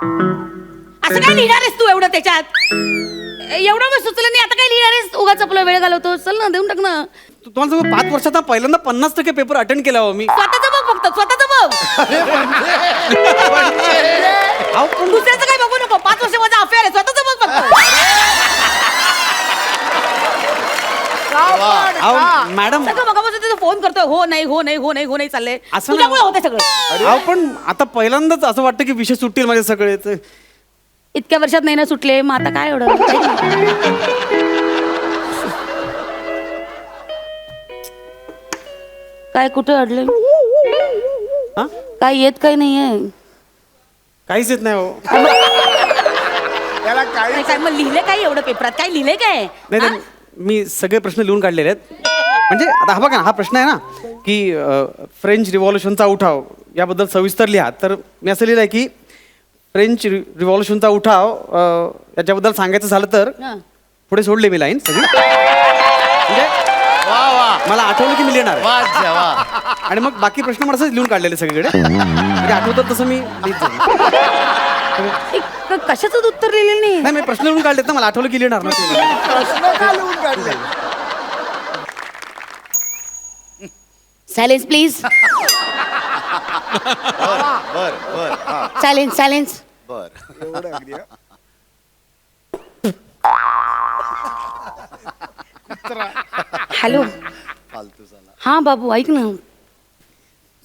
असं काय लिहिणार आहेस तू एवढं त्याच्यात? एवढं मग सुचलं नाही, आता काय लिहिणार आहेस? उगाच आपला वेळ घालवतो. चल ना, देऊन टाक ना. तुम्हाला सांगू 5 वर्षात पहिल्यांदा 50% पेपर अटेंड केला हो मी. स्वतःच बघ फक्त, स्वतःच बघ. अहो पण दुसऱ्याचं काही बघू नको. 5 वर्ष माझा अफेअर आहे, स्वतःच बघ फक्त. मॅडम सगळं मगापासून तिथं फोन करतोय. हो नाही, हो नाही, हो नाही, हो नाही चाललंय. असं तुझ्यामुळे होतंय सगळं. अहो पण आता पहिल्यांदाच असं वाटतं की विषय सुटतील माझे सगळे. इतक्या वर्षात नाही ना सुटले, मग आता काय एवढं? काय कुठं अडले? हा काय येत काही नाहीये. काहीच येत नाही हो. त्याला नाही, काय मग लिहिले काय एवढं पेपरात? काय लिहिले काय? नाही नाही, मी सगळे प्रश्न लिहून काढलेले आहेत. म्हणजे आता हा बघा ना, हा प्रश्न आहे ना की फ्रेंच रिव्हॉल्युशनचा उठाव याबद्दल सविस्तर लिहा. तर मी असं लिहिलं आहे की फ्रेंच रिव्हॉल्युशनचा उठाव याच्याबद्दल सांगायचं झालं तर हा. पुढे सोडले मी लाईन सगळी. म्हणजे वा वा मला आठवलं की मी लिहिणार आहे. वा वा. आणि मग बाकी प्रश्न मला असंच लिहून काढलेले सगळीकडे. म्हणजे आठवतात तसं मी लिहित जाईन. कशाचं उत्तर लिहिलेलं नाही? नाही मी प्रश्न लिहून काढलेत ना, मला आठवलं की लिहिणार ना ते. प्रश्न का लिहून काढले? Silence please. बर बर हा सायलेन्स, सायलेन्स. बर एवढं अगदी हा. हॅलो. फालतू झाला. हा बाबू ऐक ना.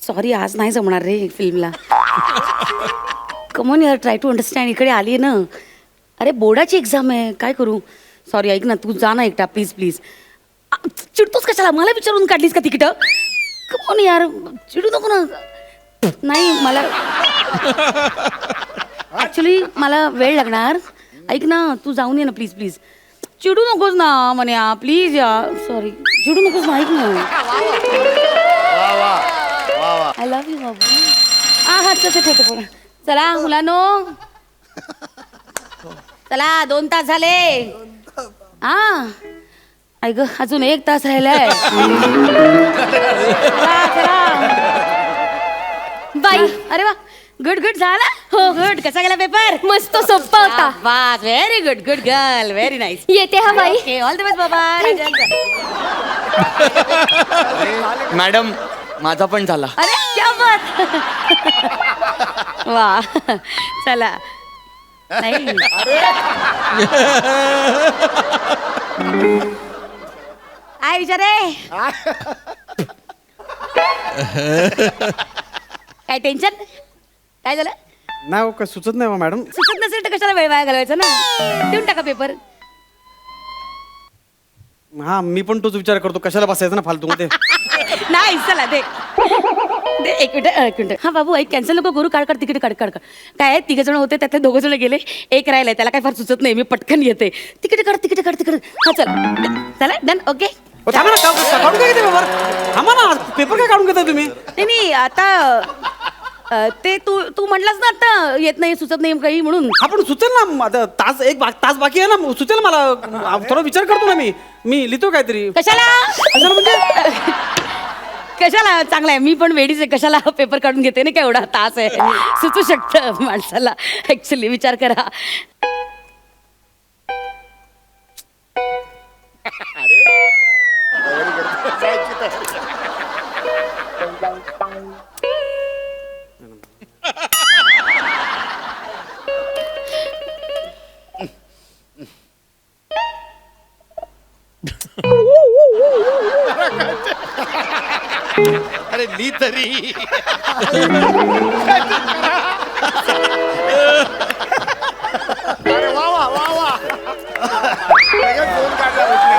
सॉरी, आज नाही जमणार रे फिल्मला. कमॉन यार, ट्राय टू अंडरस्टँड. इकडे आली आहे ना. अरे बोर्डाची एक्झाम आहे, काय करू? सॉरी ऐक ना, तू जा ना एकटा प्लीज प्लीज. चिडतोस कशाला? मला विचारून काढलीस का तिकीट? कमॉन यार, चिडू नको ना. नाही मला ॲक्च्युली मला वेळ लागणार. ऐक ना, तू जाऊन ये ना प्लीज प्लीज. चिडू नकोस ना म्हण्या, प्लीज यार. सॉरी, चिडू नकोस ना, ऐक ना. वा वा वा वा. आय लव्ह यू बाबू. हा चल ठेवतो फोन. चला मुलांनो, चला 2 तास झाले. हा ऐक, अजून 1 तास राहिलाय. चला चला बाई. अरे वा, गुड गुड झाला. हो गुड. कसा गेला पेपर? मस्त सोप्पा होता. वाह, very good, good girl, very nice. येते हा बाई. ओके, ऑल द बेस्ट बाबा. मॅडम माझा पण झाला. अरे क्या बात. वा चला. नाही काय विचारे? काय टेन्शन? काय झालं? नाही हो, काय सुचत नाही हो मॅडम. सुचत नसेल तर कशाला वेळ वाया घालवायचा ना. देऊन टाका पेपर. हा मी पण तोच विचार करतो, कशाला बसायचं ना फालतू मध्ये. नाही चला दे दे. एक मिनिट. हा बाबू ऐक, कॅन्सल नको करू. काढ काढ तिकीट, काढ काढ काढ. काय 3 जण होते, त्यातले 2 जण गेले, 1 राहिलाय. त्याला काय फार सुचत नाही, मी पटकन येते. तिकीट काढ, तिकीट काढ, तिकीट. हा चल चला डन. ओके. हो, थांबा ना, काढून काय घेते पेपर? थांबा ना, पेपर काय काढून घेताय तुम्ही? नाही आता ते तू म्हटलास ना आता येत नाही, सुचत नाही काही म्हणून. आपण सुचेल ना, आता तास बाकी आहे ना, सुचेल मला. थोडा विचार करतो ना मी लिहितो काहीतरी. कशाला म्हणजे कशाला? चांगला आहे, मी पण वेडीच आहे. कशाला पेपर काढून घेते ना, काय एवढा तास आहे. सुचू शकतं माणसाला. ऍक्च्युली विचार करा. अरे ली तरी. अरे वा वा वा वा. लगेच फोन काढला उठले.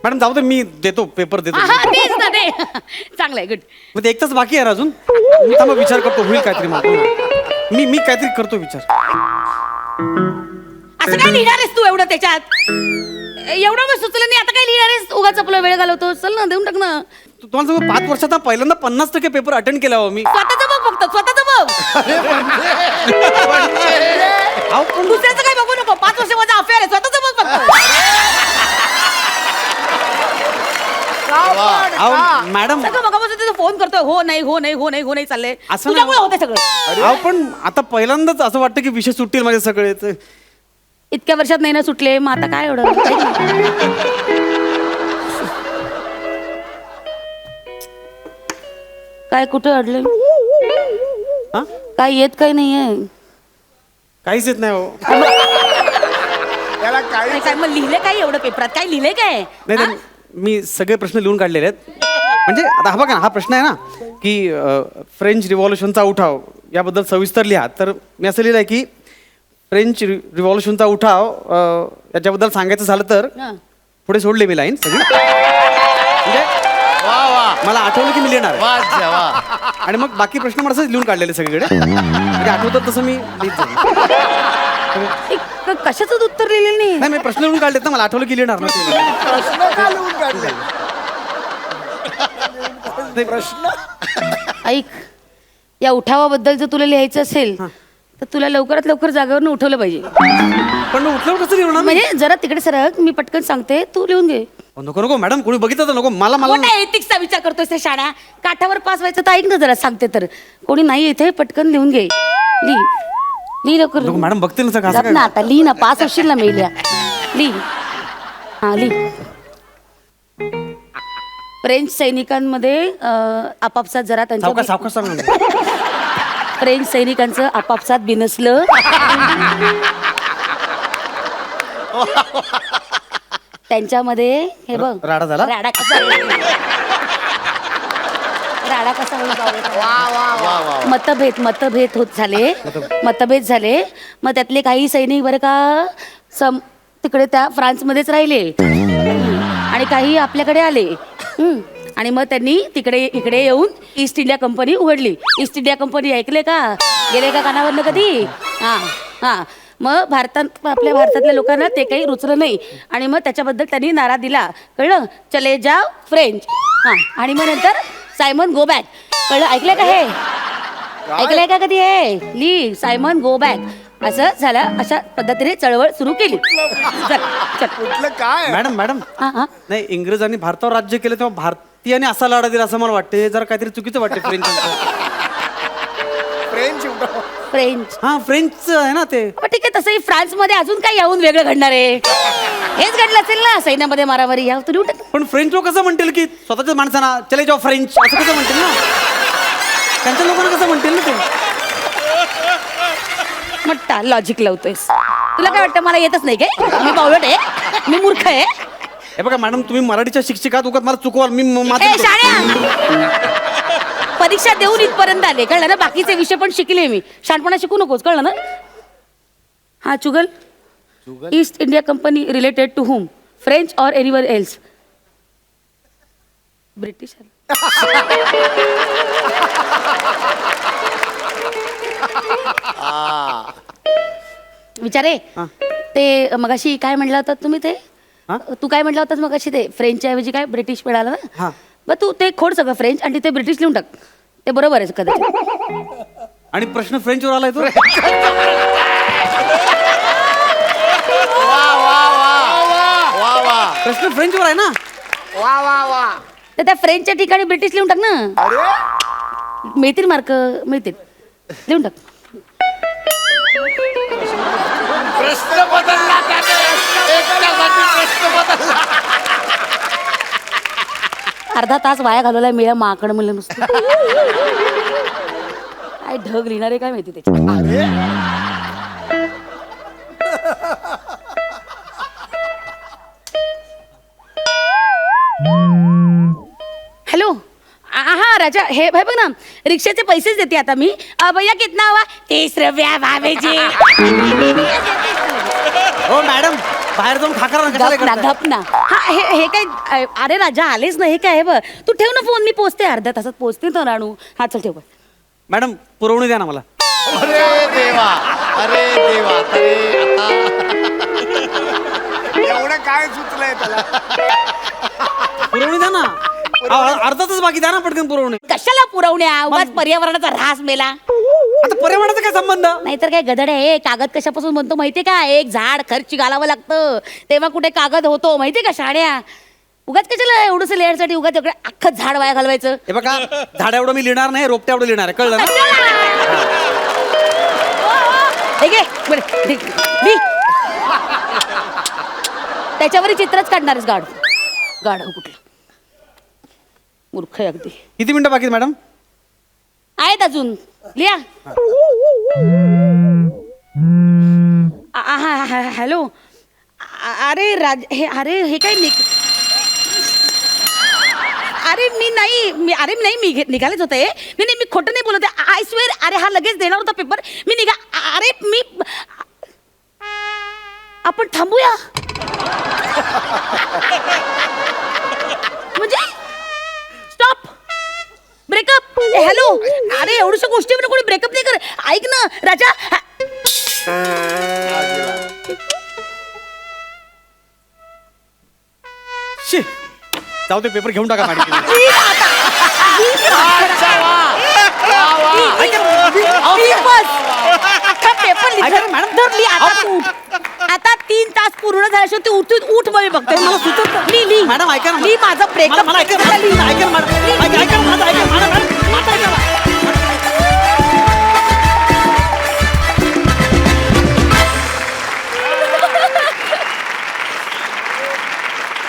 मॅडम जाऊ दे, मी देतो पेपर देतो. हा तेच ना ते. चांगलं आहे, गुड. मग ते 1 तास बाकी आहे अजून. मी थांबा विचार करतो, होईल काहीतरी मला. मी काहीतरी करतो विचार. असं काय लिहिणार आहेस तू एवढं त्याच्यात? एवढं मग सुचलं नाही, आता काय लिहिणार आहेस? उगाच आपला वेळ घालवतो. चल ना, देऊन टाक ना. तुम्हाला सांगू 5 वर्षात पहिल्यांदा 50% पेपर अटेंड केला हो मी. स्वतःच बघ फक्त, स्वतःच बघ. अहो पण दुसऱ्याचं काही बघू नको. 5 वर्ष माझा अफेअर आहे, स्वतःच बघ फक्त. मॅडम सगळं मगापासून तिथं फोन करतोय हो नाही हो नाही हो नाही हो नाही चाललंय असं तुझ्यामुळे नाही. होते सगळं. अहो पण आता पहिल्यांदाच असं वाटतं की विषय सुटतील माझे सगळे इतक्या वर्षात नाही ना सुटले मग आता काय एवढं काय कुठे अडले हा काय येत काही नाहीये. काहीच येत नाही हो. त्याला काय काही काय मग लिहिले काय एवढं पेपरात काय लिहिले काय नाही हा? नाही, मी सगळे प्रश्न लिहून काढलेले आहेत. म्हणजे आता हा बघा ना, हा प्रश्न आहे ना की फ्रेंच रिव्हॉल्युशनचा उठाव याबद्दल सविस्तर लिहा. तर मी असं लिहिलं आहे की फ्रेंच रिव्हॉल्युशनचा उठाव याच्याबद्दल सांगायचं झालं तर हा. पुढे सोडले मी लाईन सगळी. म्हणजे वा वा मला आठवलं की मी लिहिणार वा अच्छा, वा आणि मग बाकी प्रश्न मला असंच लिहून काढलेले सगळीकडे. म्हणजे आठवतात तसं मी लिहित जाईन. कशाच उत्तर लिहिलेलं नाही. नाही मी प्रश्न लिहून काढलेत ना, मला आठवलं की लिहिणार ना ते. प्रश्न का लिहून काढले नाही, प्रश्न ऐक या उठावाबद्दल जर तुला लिहायचं असेल तर तुला लवकरात लवकर जागेवरून उठवलं पाहिजे. पण उठल्यावर कसं लिहिणार मी? म्हणजे जरा तिकडे सरक मी पटकन सांगते तू लिहून घे. नको नको मॅडम, कोणी बघितलं तर नको. मला मला मोठा एथिक्सचा विचार करतोय त्या शाळा काठावर पास व्हायचं तर ऐक ना जरा सांगते तर कोणी नाही इथे पटकन लिहून घे. लिही लवकर नको मॅडम, बघते ना सगळं जात असं ना काय. आता लिही ना पास होशील ना मेल्या लिही हा लिही. फ्रेंच सैनिकांमध्ये आपापसात जरा सावकाश त्यांच्या सावकाश सांग ना. फ्रेंच सैनिकांचं आपापसात बिनसलं त्यांच्यामध्ये हे बघ राडा झाला? राडा कसा राडा कसा होईल बाबा? मतभेद होत झाले मतभेद झाले. मग त्यातले काही सैनिक बरं का तिकडे त्या फ्रान्समध्येच राहिले आणि काही आपल्याकडे आले. आणि मग त्यांनी इकडे येऊन ईस्ट इंडिया कंपनी उघडली. ईस्ट इंडिया कंपनी ऐकले का? गेले का कानावरनं कधी? हां हां. मग आपल्या भारतातल्या लोकांना ते काही रुचलं नाही आणि मग त्याच्याबद्दल त्यांनी नारा दिला, कळलं? चले जाओ फ्रेंच. हां. आणि मग नंतर सायमन गो बॅक. कळलं? ऐकलंय का हे? ऐकलंय का कधी हे? ली सायमन गो बॅक. असं झालं. अशा पद्धतीने चळवळ सुरू केली. चल चल. कुठलं काय मॅडम हां हां. नाही, इंग्रजांनी भारतावर राज्य केलं तेव्हा भारतीयांनी असा लढा दिला असं मला वाटते. हे जरा काहीतरी चुकीचं वाटते फ्रेंचांचं. फ्रेंच फ्रेंच हा फ्रेंच आहे ना ते. मग ठीक आहे. तसंही फ्रान्समध्ये अजून काय याहून वेगळं घडणार आहे? हेच घडलं असेल ना सैन्यामध्ये मारामारी. या तुम्ही उठत पण फ्रेंच लोक कसं म्हणतील की स्वतःच्याच माणसांना चले जाओ फ्रेंच असं कसं म्हणतील ना? त्यांच्या लोकांना कसं म्हणतील ना ते? मट्टा लॉजिक लावतोयस. तुला काय वाटतं मला येतच नाही काय? मी बावळट आहे? मी मूर्ख आहे? हे बघा मॅडम, तुम्ही मराठीच्या शिक्षिकात उगाच मला चुकवाल. मी ए मात्र शाण्या परीक्षा देऊन इथपर्यंत आले, कळलं ना? बाकीचे विषय पण शिकले मी. शहाणपणा शिकू नकोस, कळलं ना? हा चुगल. East India Company related to whom? French और एनीवन एल्स? ब्रिटिश. विचारे ते मगाशी काय म्हणला होता तुम्ही? ते तू काय म्हणला होतास मगाशी? ते फ्रेंचच्या ऐवजी काय ब्रिटिश मिळालं ना? हा. मग तू ते खोड सगळं फ्रेंच आणि ते ब्रिटिश लिहून टाक. ते बरोबर आहे कदाचित. आणि प्रश्न फ्रेंचवर आलाय तो. वा वा प्रश्न फ्रेंचवर आहे ना? वा वा वा तर त्या फ्रेंचच्या ठिकाणी ब्रिटिश लिहून टाक ना. अरे मिळतील मार्क, मिळतील. लिहून टाक. प्रश्न बदलला त्याने. एकट्यासाठी प्रश्न बदलला. अर्धा तास वाया घालवलाय मेळा माकड म्हणलं नुसतं. काय ढग लिहिणारे काय माहिती त्याच्या. हॅलो हा राजा, हे भाई बघ ना, रिक्षाचे पैसेच देते आता मी. भैया कितना हुआ? 30 रुपया भाभीजी. हो मॅडम, बाहेर जाऊन खाकरा गप ना गप ना. हा हे काय? अरे राजा आलेच ना. हे काय आहे बघ? तू ठेव ना फोन, मी पोचते. अर्ध्या तासात पोचते तर राणू. हा चल ठेव बघ. मॅडम पुरवणी द्या ना मला. अरे देवा अरे देवा. अरे आता एवढं काय सुचलंय त्याला? पुरवणी द्या ना. अर्धातच बाकी द्या ना पटकन पुरवणी. कशाला पुरवण्या? उगाच पर्यावरणाचा ऱ्हास मेला. आता पर्यावरणाचा काय संबंध? नाहीतर काय गदड आहे? कागद कशापासून बनतो माहितीये का? एक झाड खर्ची घालावं लागतं तेव्हा कुठे कागद होतो माहितीये का शाण्या? उगाच कशाला एवढंच लिहायसाठी उगाच एवढं अख्खं झाड वाया घालवायचं. हे बघा झाडा एवढं मी लिहिणार नाही, रोपट्या एवढं लिहिणार आहे, कळलं ना? हे घे, बरं, लिह. त्याच्यावर चित्रच काढणारच गाढ कुठलं मूर्ख आहे अगदी. किती मिनिटं बाकी आहेत मॅडम? आहेत अजून, लिहा. हॅलो, अरे अरे हे काय अरे मी नाही मी निघालेच होते. नाही मी खोटं नाही बोलत आहे. I swear. अरे हा लगेच देणार होता पेपर. मी अरे मी आपण थांबूया म्हणजे स्टॉप ब्रेकअप. हॅलो, अरे एवढ्या गोष्टी कोणी ब्रेकअप नाही कर. ऐक ना राजा. शी, जाऊ ते पेपर घेऊन टाका मॅडम. आता 3 तास पूर्ण झाल्याशिवाय तू उठ मध्ये बघते. मॅडम ऐका ना, माझा ब्रेकअप मला ऐका ना, ऐका ना मॅडम.